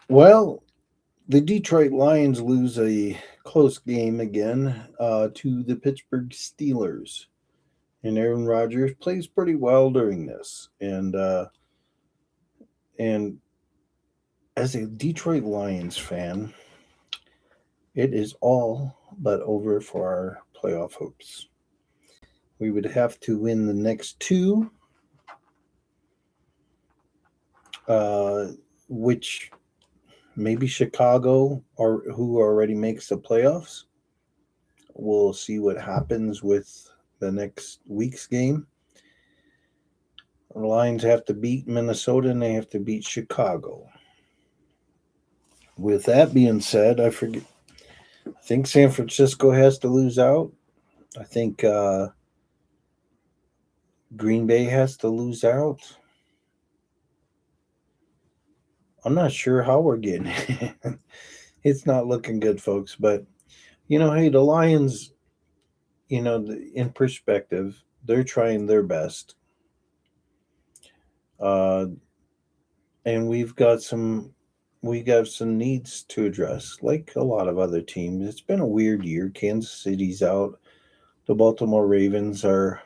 Well, the Detroit Lions lose a close game again to the Pittsburgh Steelers. And Aaron Rodgers plays pretty well during this. And as a Detroit Lions fan, it is all but over for our playoff hopes. We would have to win the next two, uh, which maybe Chicago, or who already makes the playoffs. We'll see what happens with the next week's game. The Lions have to beat Minnesota and they have to beat Chicago. With that being said, I think San Francisco has to lose out. I think Green Bay has to lose out. I'm not sure how we're getting it. It's not looking good, folks. But hey, the Lions, in perspective, they're trying their best, uh, and we got some needs to address, like a lot of other teams. It's been a weird year. Kansas City's out. The Baltimore Ravens are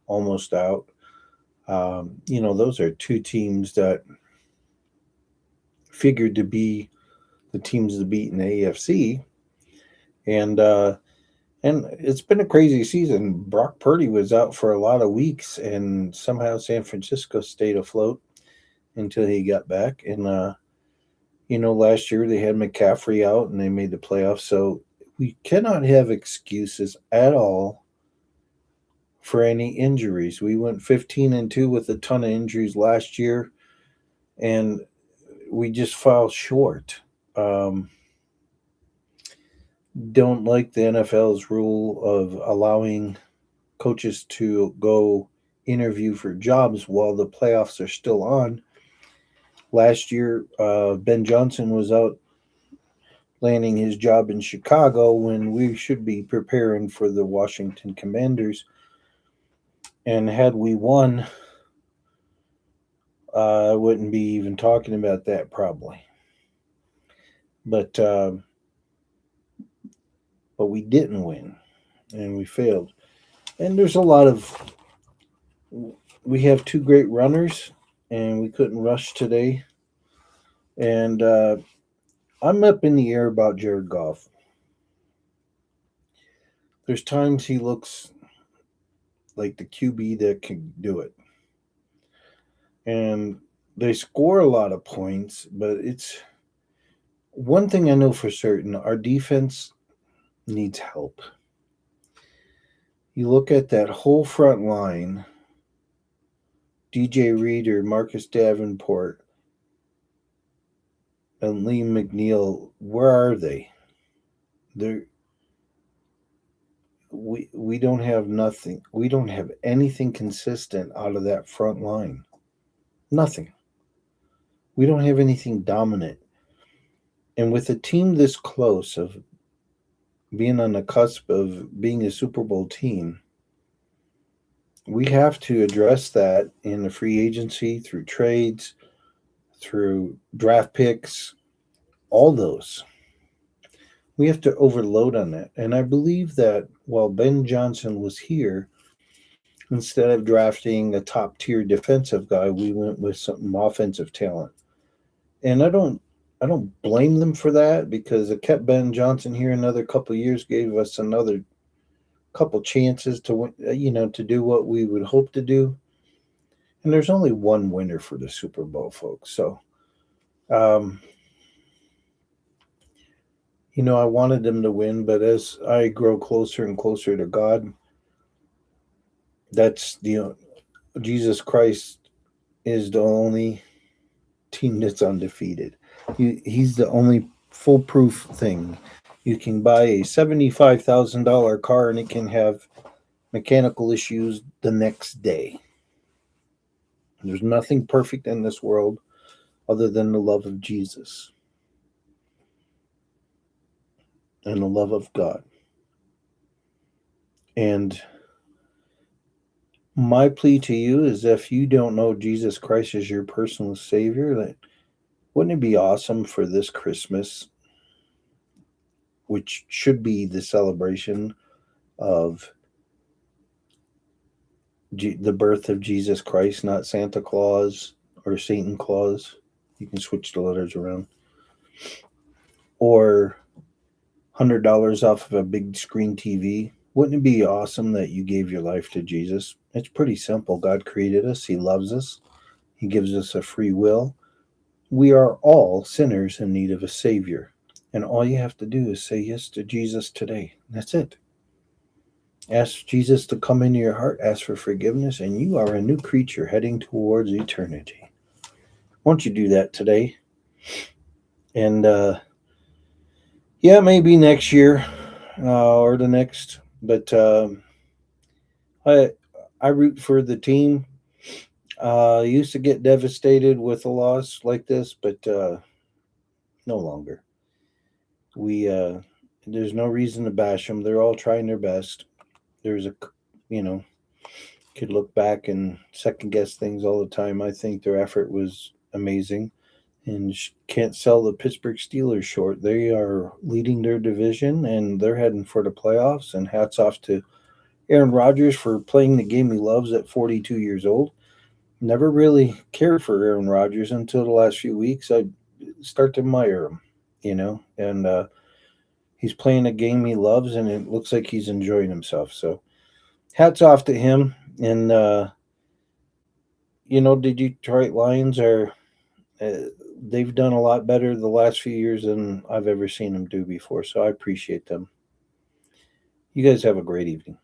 almost out. Those are two teams that figured to be the teams to beat in the AFC, and and it's been a crazy season. Brock Purdy was out for a lot of weeks, and somehow San Francisco stayed afloat until he got back. And last year they had McCaffrey out, and they made the playoffs. So we cannot have excuses at all for any injuries. We went 15-2 with a ton of injuries last year, and we just fell short. Um, don't like the NFL's rule of allowing coaches to go interview for jobs while the playoffs are still on. Last year, Ben Johnson was out landing his job in Chicago when we should be preparing for the Washington Commanders. And had we won, I wouldn't be even talking about that probably. But we didn't win, and we failed. And there's a lot of we have two great runners, and we couldn't rush today. And I'm up in the air about Jared Goff. There's times he looks like the QB that can do it, and they score a lot of points. But it's one thing I know for certain: our defense needs help. You look at that whole front line: DJ Reader, Marcus Davenport, and Liam McNeil. Where are they? They're we don't have nothing. We don't have anything consistent out of that front line. Nothing. We don't have anything dominant. And with a team this close of being on the cusp of being a Super Bowl team, we have to address that in the free agency, through trades, through draft picks, all those. We have to overload on that. And I believe that while Ben Johnson was here, instead of drafting a top tier defensive guy, we went with some offensive talent. And I don't blame them for that, because it kept Ben Johnson here another couple of years, gave us another couple chances to to do what we would hope to do. And there's only one winner for the Super Bowl, folks. So, um, I wanted them to win, but as I grow closer and closer to God, that's Jesus Christ is the only team that's undefeated. He's the only foolproof thing. You can buy a $75,000 car and it can have mechanical issues the next day. There's nothing perfect in this world other than the love of Jesus and the love of God. And my plea to you is, if you don't know Jesus Christ as your personal Savior, that Wouldn't it be awesome for this Christmas, which should be the celebration of the birth of Jesus Christ, not Santa Claus or Satan Claus? You can switch the letters around. Or $100 off of a big screen TV. Wouldn't it be awesome that you gave your life to Jesus? It's pretty simple. God created us, He loves us, He gives us a free will. We are all sinners in need of a Savior. And all you have to do is say yes to Jesus today. That's it. Ask Jesus to come into your heart, ask for forgiveness, and you are a new creature heading towards eternity. Won't you do that today? And yeah, maybe next year or the next. But I I root for the team. Used to get devastated with a loss like this, but no longer. We there's no reason to bash them. They're all trying their best. There's a you know could look back and second guess things all the time. I think their effort was amazing, and can't sell the Pittsburgh Steelers short. They are leading their division and they're heading for the playoffs. And hats off to Aaron Rodgers for playing the game he loves at 42 years old. Never really cared for Aaron Rodgers until the last few weeks. I start to admire him, and he's playing a game he loves, and it looks like he's enjoying himself. So, hats off to him. And the Detroit Lions are they've done a lot better the last few years than I've ever seen them do before. So I appreciate them. You guys have a great evening.